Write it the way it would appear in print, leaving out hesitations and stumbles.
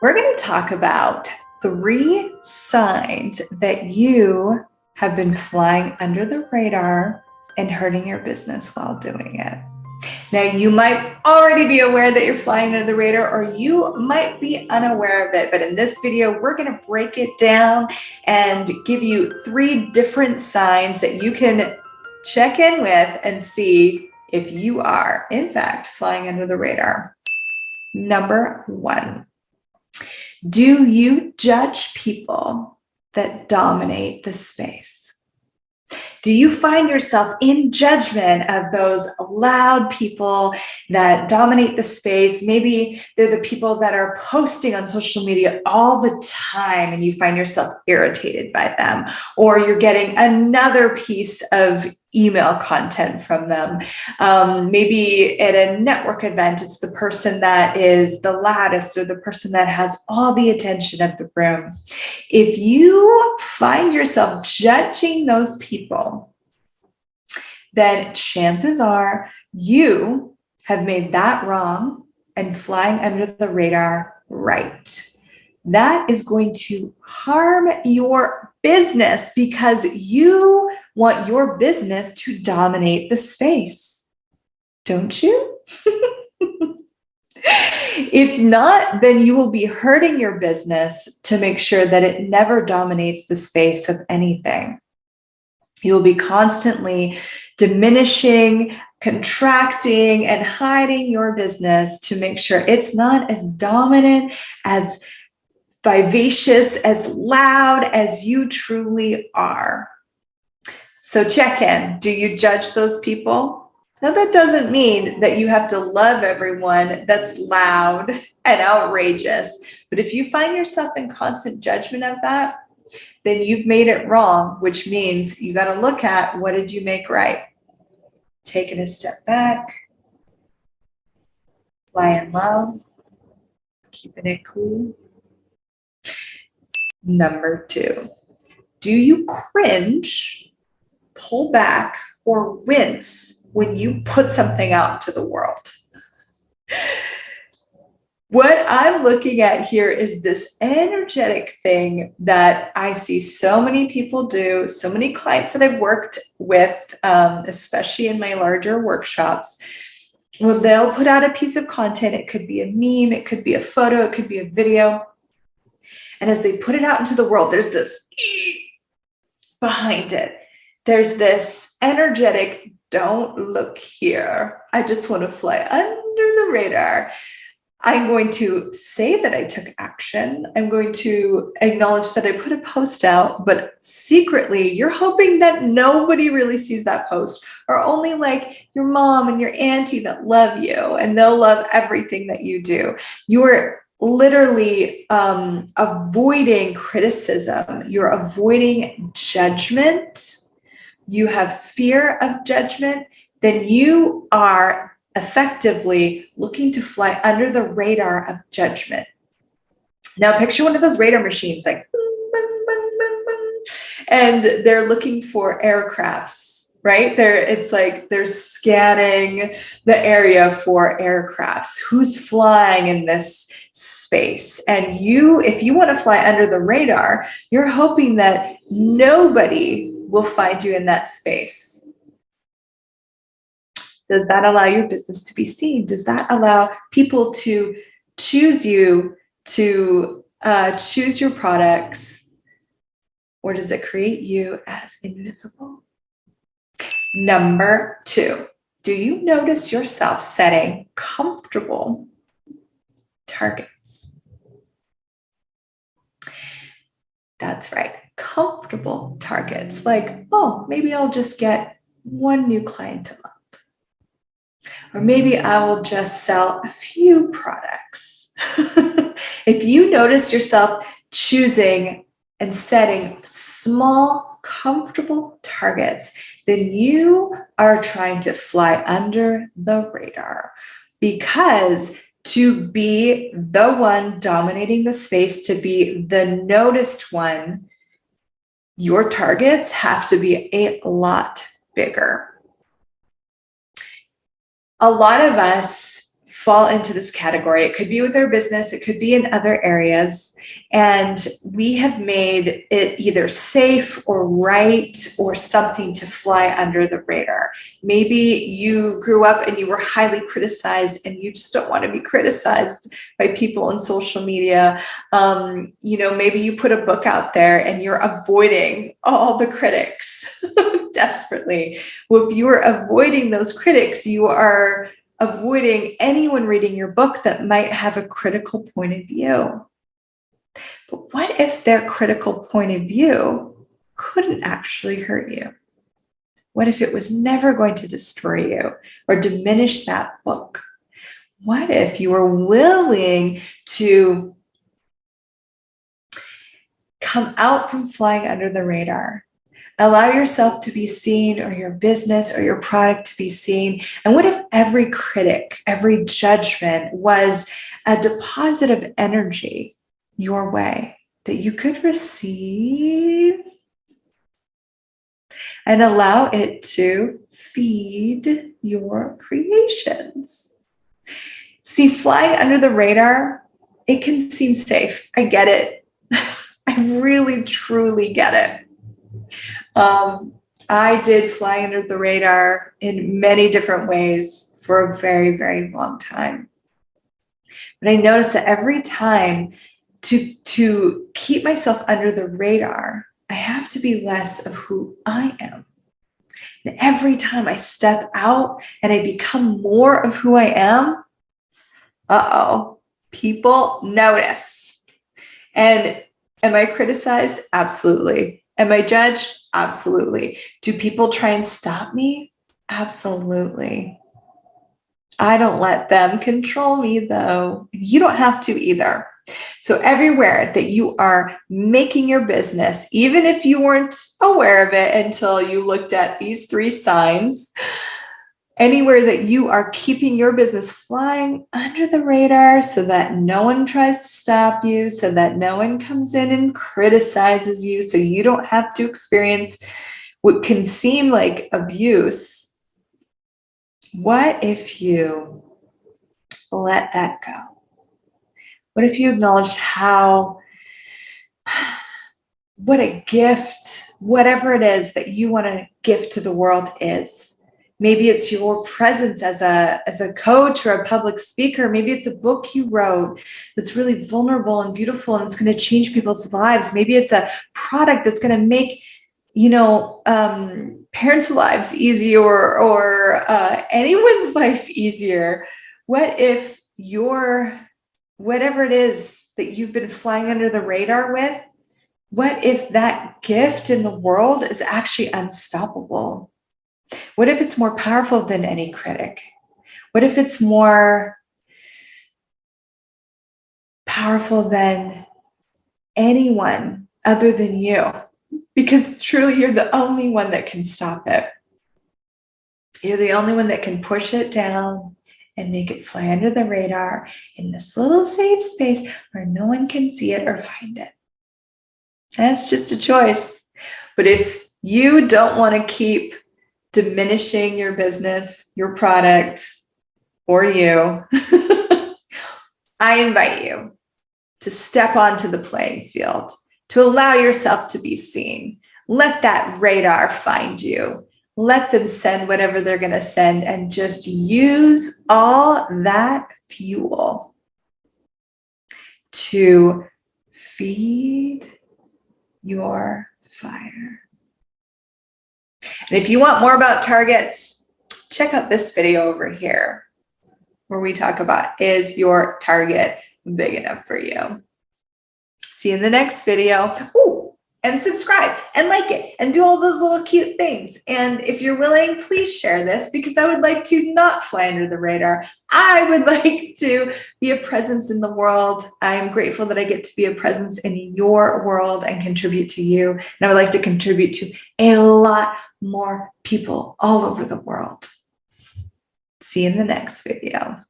We're going to talk about 3 signs that you have been flying under the radar and hurting your business while doing it. Now, you might already be aware that you're flying under the radar, or you might be unaware of it. But in this video, we're going to break it down and give you 3 different signs that you can check in with and see if you are, in fact, flying under the radar. Number 1. Do you judge people that dominate the space? Do you find yourself in judgment of those loud people that dominate the space? Maybe they're the people that are posting on social media all the time and you find yourself irritated by them, or you're getting another piece of email content from them. Maybe at a network event, it's the person that is the loudest or the person that has all the attention of the room. If you find yourself judging those people, then chances are you have made that wrong and flying under the radar right. That is going to harm your business because you want your business to dominate the space, don't you? If not, then you will be hurting your business to make sure that it never dominates the space of anything. You will be constantly diminishing, contracting, and hiding your business to make sure it's not as dominant, as vivacious, as loud as you truly are. So check in. Do you judge those people? Now, that doesn't mean that you have to love everyone that's loud and outrageous. But if you find yourself in constant judgment of that, then you've made it wrong, which means you got to look at, what did you make right? Taking a step back, flying low, keeping it cool. Number 2, do you cringe, pull back, or wince when you put something out to the world? What I'm looking at here is this energetic thing that I see so many people do, so many clients that I've worked with, especially in my larger workshops. Well, they'll put out a piece of content. It could be a meme, it could be a photo, it could be a video. And as they put it out into the world, there's this behind it. There's this energetic, don't look here. I just want to fly under the radar. I'm going to say that I took action. I'm going to acknowledge that I put a post out, but secretly you're hoping that nobody really sees that post, or only like your mom and your auntie that love you and they'll love everything that you do. You're literally avoiding criticism. You're avoiding judgment. You have fear of judgment. Then you are effectively looking to fly under the radar of judgment. Now picture one of those radar machines, like boom, boom, boom, boom, boom, and they're looking for aircrafts. Right? It's like they're scanning the area for aircrafts. Who's flying in this space? And if you want to fly under the radar, you're hoping that nobody will find you in that space. Does that allow your business to be seen? Does that allow people to choose you, to choose your products? Or does it create you as invisible? Number 2, do you notice yourself setting comfortable targets? That's right, comfortable targets. Like, oh, maybe I'll just get 1 new client a month. Or maybe I will just sell a few products. If you notice yourself choosing and setting small, comfortable targets, then you are trying to fly under the radar. Because to be the one dominating the space, to be the noticed one, your targets have to be a lot bigger. A lot of us fall into this category. It could be with our business, it could be in other areas. And we have made it either safe or right or something to fly under the radar. Maybe you grew up and you were highly criticized and you just don't want to be criticized by people on social media. Maybe you put a book out there and you're avoiding all the critics desperately. Well, if you are avoiding those critics, you are avoiding anyone reading your book that might have a critical point of view. But what if their critical point of view couldn't actually hurt you? What if it was never going to destroy you or diminish that book? What if you were willing to come out from flying under the radar? Allow yourself to be seen, or your business or your product to be seen. And what if every critic, every judgment was a deposit of energy your way that you could receive and allow it to feed your creations? See, flying under the radar, it can seem safe. I get it. I really, truly get it. I did fly under the radar in many different ways for a very, very long time. But I noticed that every time to keep myself under the radar, I have to be less of who I am. And every time I step out and I become more of who I am, people notice. And am I criticized? Absolutely. Am I judged? Absolutely. Do people try and stop me? Absolutely. I don't let them control me, though. You don't have to either. So everywhere that you are making your business, even if you weren't aware of it until you looked at these 3 signs, anywhere that you are keeping your business flying under the radar so that no one tries to stop you, so that no one comes in and criticizes you, so you don't have to experience what can seem like abuse. What if you let that go? What if you acknowledged what a gift, whatever it is that you want to gift to the world is? Maybe it's your presence as a coach or a public speaker. Maybe it's a book you wrote that's really vulnerable and beautiful and it's going to change people's lives. Maybe it's a product that's going to make, parents' lives easier or anyone's life easier. What if whatever it is that you've been flying under the radar with, what if that gift in the world is actually unstoppable? What if it's more powerful than any critic? What if it's more powerful than anyone other than you? Because truly, you're the only one that can stop it. You're the only one that can push it down and make it fly under the radar in this little safe space where no one can see it or find it. That's just a choice. But if you don't want to keep diminishing your business, your product, or you, I invite you to step onto the playing field, to allow yourself to be seen. Let that radar find you. Let them send whatever they're going to send and just use all that fuel to feed your fire. And if you want more about targets, check out this video over here where we talk about, is your target big enough for you? See you in the next video. Ooh, and subscribe and like it and do all those little cute things. And if you're willing, please share this because I would like to not fly under the radar. I would like to be a presence in the world. I'm grateful that I get to be a presence in your world and contribute to you. And I would like to contribute to a lot more people all over the world. See you in the next video.